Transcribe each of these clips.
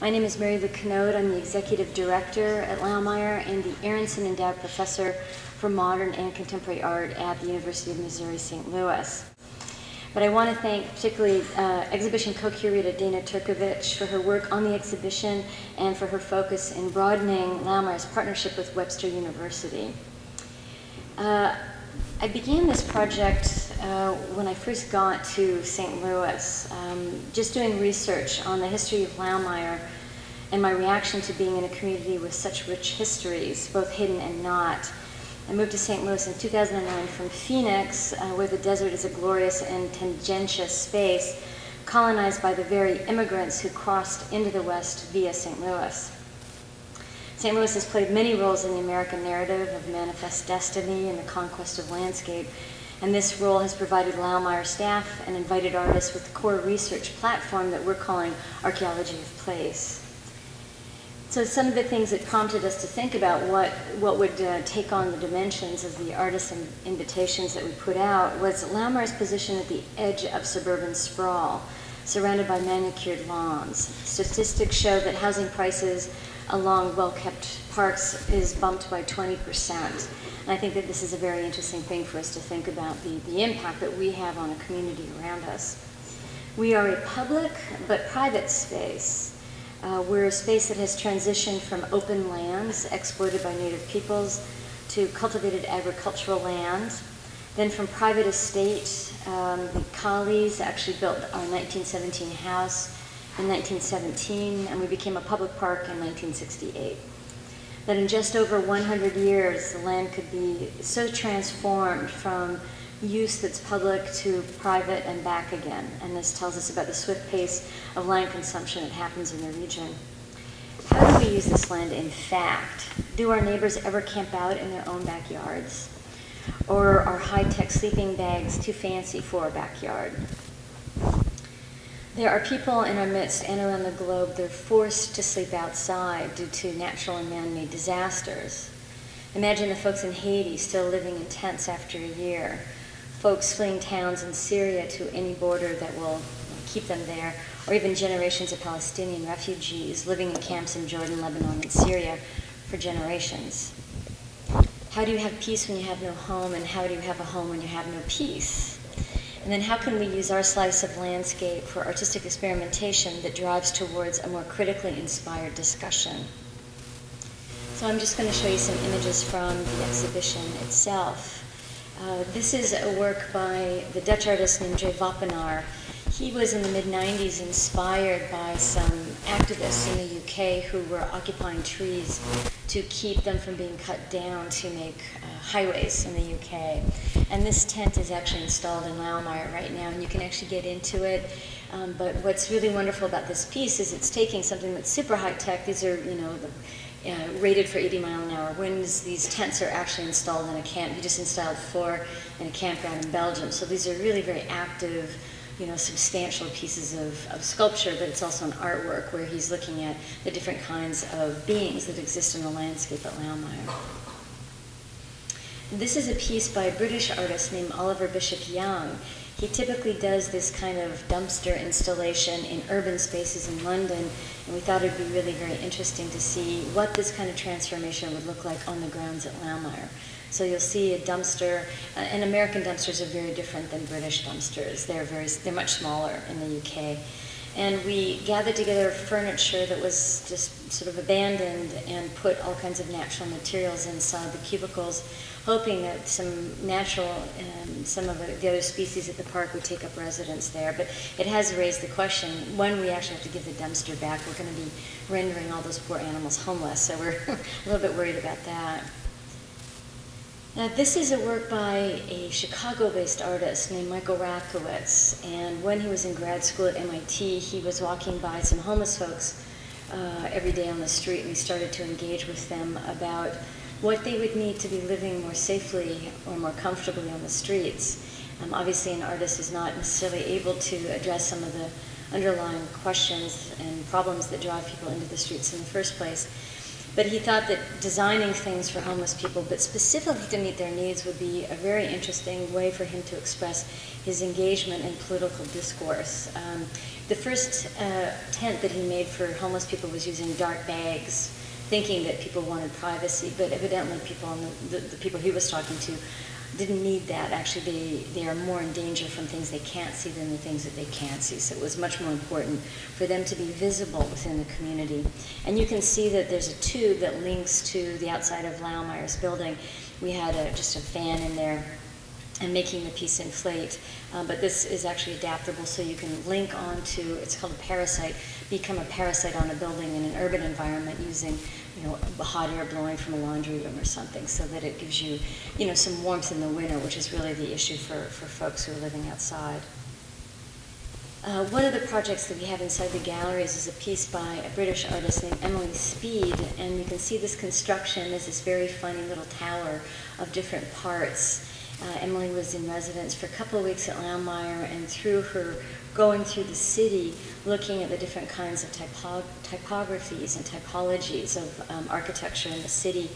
My name is Marilu Knode. I'm the Executive Director at Laumeier and the Aronson Endowed Professor for Modern and Contemporary Art at the University of Missouri St. Louis. But I want to thank particularly exhibition co-curator Dana Turkovich for her work on the exhibition and for her focus in broadening Laumeier's partnership with Webster University. I began this project when I first got to St. Louis, just doing research on the history of Laumeier and my reaction to being in a community with such rich histories, both hidden and not. I moved to St. Louis in 2009 from Phoenix, where the desert is a glorious and tangentious space, colonized by the very immigrants who crossed into the West via St. Louis. St. Louis has played many roles in the American narrative of manifest destiny and the conquest of landscape, and this role has provided Laumeier staff and invited artists with the core research platform that we're calling Archaeology of Place. So some of the things that prompted us to think about what would take on the dimensions of the artist invitations that we put out was Laumeier's position at the edge of suburban sprawl, surrounded by manicured lawns. Statistics show that housing prices along well-kept parks is bumped by 20%. And I think that this is a very interesting thing for us to think about, the impact that we have on a community around us. We are a public but private space. We're a space that has transitioned from open lands exploited by native peoples to cultivated agricultural land. Then from private estate, the Collies actually built our 1917 house in 1917, and we became a public park in 1968. That in just over 100 years, the land could be so transformed from use that's public to private and back again. And this tells us about the swift pace of land consumption that happens in the region. How do we use this land in fact? Do our neighbors ever camp out in their own backyards? Or are high-tech sleeping bags too fancy for a backyard? There are people in our midst and around the globe that are forced to sleep outside due to natural and man-made disasters. Imagine the folks in Haiti still living in tents after a year, folks fleeing towns in Syria to any border that will keep them there, or even generations of Palestinian refugees living in camps in Jordan, Lebanon, and Syria for generations. How do you have peace when you have no home, and how do you have a home when you have no peace? And then how can we use our slice of landscape for artistic experimentation that drives towards a more critically inspired discussion? So I'm just going to show you some images from the exhibition itself. This is a work by the Dutch artist named Jay Wappenaar. He was in the mid-90s inspired by some activists in the UK who were occupying trees to keep them from being cut down to make highways in the UK. And this tent is actually installed in Laumeier right now, and you can actually get into it. But what's really wonderful about this piece is it's taking something that's super high-tech. These are, rated for 80-mile-an-hour winds. These tents are actually installed in a camp. He just installed 4 in a campground in Belgium. So these are really very active, substantial pieces of sculpture, but it's also an artwork where he's looking at the different kinds of beings that exist in the landscape at Laumeier. This is a piece by a British artist named Oliver Bishop-Young. He typically does this kind of dumpster installation in urban spaces in London, and we thought it would be really very interesting to see what this kind of transformation would look like on the grounds at Laumeier. So you'll see a dumpster, and American dumpsters are very different than British dumpsters. They're much smaller in the UK. And we gathered together furniture that was just sort of abandoned and put all kinds of natural materials inside the cubicles, hoping that some natural and some of the other species at the park would take up residence there. But it has raised the question, when we actually have to give the dumpster back, we're going to be rendering all those poor animals homeless, so we're a little bit worried about that. Now, this is a work by a Chicago-based artist named Michael Rakowitz, and when he was in grad school at MIT, he was walking by some homeless folks every day on the street, and he started to engage with them about what they would need to be living more safely or more comfortably on the streets. Obviously, an artist is not necessarily able to address some of the underlying questions and problems that drive people into the streets in the first place. But he thought that designing things for homeless people, but specifically to meet their needs, would be a very interesting way for him to express his engagement in political discourse. The first tent that he made for homeless people was using dark bags, thinking that people wanted privacy, but evidently people, the people he was talking to, didn't need that. Actually, they are more in danger from things they can't see than the things that they can see. So it was much more important for them to be visible within the community. And you can see that there's a tube that links to the outside of Laumeyer's building. We had just a fan in there and making the piece inflate. But this is actually adaptable, so you can link onto, it's called a parasite, become a parasite on a building in an urban environment using, hot air blowing from a laundry room or something, so that it gives you, some warmth in the winter, which is really the issue for folks who are living outside. One of the projects that we have inside the galleries is a piece by a British artist named Emily Speed, and you can see this construction as this very funny little tower of different parts. Emily was in residence for a couple of weeks at Laumeyer, and through her going through the city, looking at the different kinds of typographies and typologies of architecture in the city.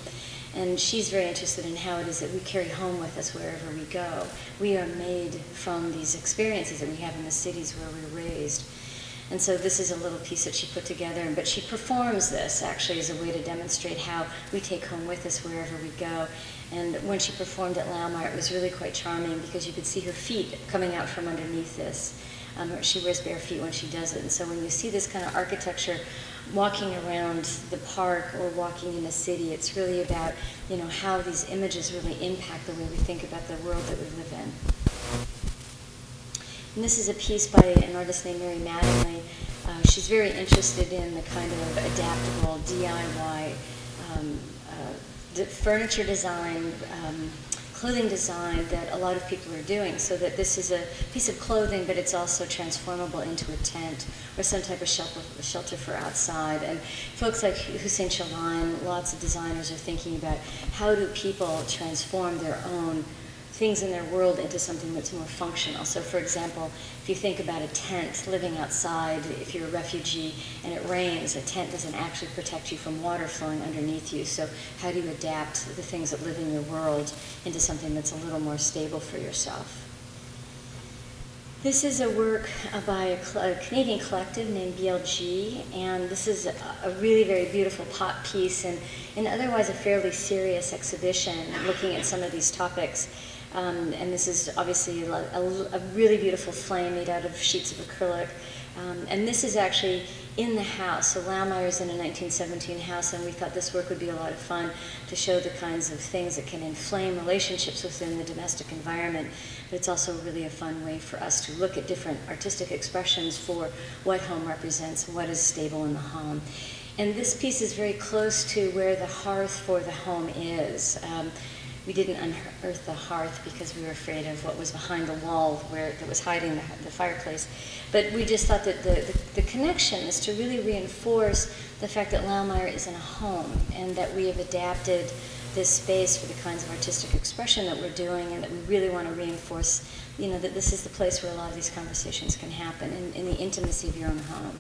And she's very interested in how it is that we carry home with us wherever we go. We are made from these experiences that we have in the cities where we're raised. And so this is a little piece that she put together, but she performs this actually as a way to demonstrate how we take home with us wherever we go. And when she performed at Laumeyer, it was really quite charming because you could see her feet coming out from underneath this. She wears bare feet when she does it. And so when you see this kind of architecture walking around the park or walking in the city, it's really about, how these images really impact the way we think about the world that we live in. And this is a piece by an artist named Mary Mattingly. She's very interested in the kind of adaptable DIY furniture design, clothing design that a lot of people are doing, so that this is a piece of clothing, but it's also transformable into a tent or some type of shelter for outside. And folks like Hussein Chalayan, lots of designers are thinking about how do people transform their own things in their world into something that's more functional. So for example, if you think about a tent living outside, if you're a refugee and it rains, a tent doesn't actually protect you from water flowing underneath you. So how do you adapt the things that live in your world into something that's a little more stable for yourself? This is a work by a Canadian collective named BLG, and this is a really very beautiful pot piece and otherwise a fairly serious exhibition looking at some of these topics. And this is obviously a really beautiful flame made out of sheets of acrylic. And this is actually in the house. So Laumeyer's in a 1917 house, and we thought this work would be a lot of fun to show the kinds of things that can inflame relationships within the domestic environment. But it's also really a fun way for us to look at different artistic expressions for what home represents, what is stable in the home. And this piece is very close to where the hearth for the home is. We didn't unearth the hearth because we were afraid of what was behind the wall that was hiding the fireplace. But we just thought that the connection is to really reinforce the fact that Laumeyer is in a home and that we have adapted this space for the kinds of artistic expression that we're doing, and that we really want to reinforce, that this is the place where a lot of these conversations can happen in the intimacy of your own home.